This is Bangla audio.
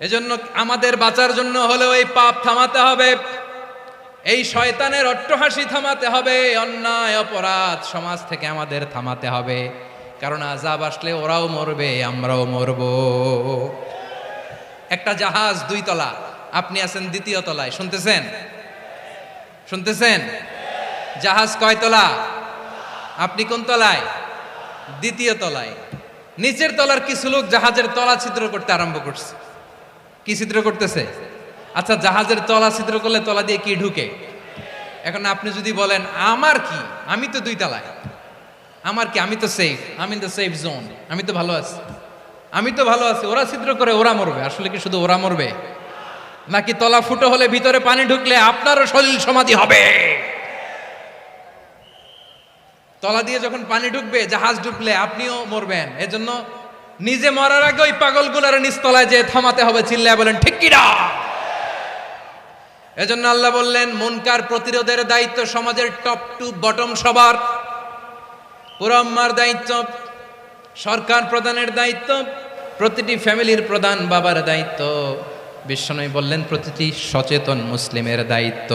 এজন্য আমাদের বাঁচার জন্য হলেও এই পাপ থামাতে হবে, এই শয়তানের অট্টহাসি থামাতে হবে, অন্যায় অপরাধ সমাজ থেকে আমাদের থামাতে হবে। কারণ আযাব আসলে ওরাও মরবে, আমরাও মরব। একটা জাহাজ 2 তলা, আপনি আছেন 2য় তলায়, শুনতেছেন? শুনতেছেন? জাহাজ কয় তলা? আপনি কোন তলায়? 2য় তলায়। নিচের তলার কিছু লোক জাহাজের তলা ছিদ্র করতে আরম্ভ করছে। কি ছিদ্র করতেছে? আচ্ছা, জাহাজের তলা ছিদ্র করলে তলা দিয়ে কি ঢুকে? এখন আপনি যদি বলেন আমার কি, আমি তো 2 তলায়, আমার কি, আমি তো সেফ, আমি ইন দ্য সেফ জোন, আমি তো ভালো আছি, আমি তো ভালো আছি, ওরা ছিদ্র করে ওরা মরবে। আসলে কি শুধু ওরা মরবে, নাকি তলা ফুটো হলে ভিতরে পানি ঢুকলে আপনারও সলিল সমাধি হবে? তলা দিয়ে যখন পানি ঢুকবে, জাহাজ ঢুকলে আপনিও মরবেন। এজন্য নিজে মরার আগে ওই পাগলগুলার নিচতলায় যে থামাতে হবে। চিল্লায় বলেন ঠিক কি না? এজন্য আল্লাহ বললেন মুনকার প্রতিরোধের দায়িত্ব সমাজের টপ টু বটম সবার। পুরো আম্মার দায়িত্ব, সরকার প্রধানের দায়িত্ব, প্রতিটি ফ্যামিলির প্রধান বাবার দায়িত্ব, বিশ্বনবী বললেন প্রতিটি সচেতন মুসলিমের দায়িত্ব।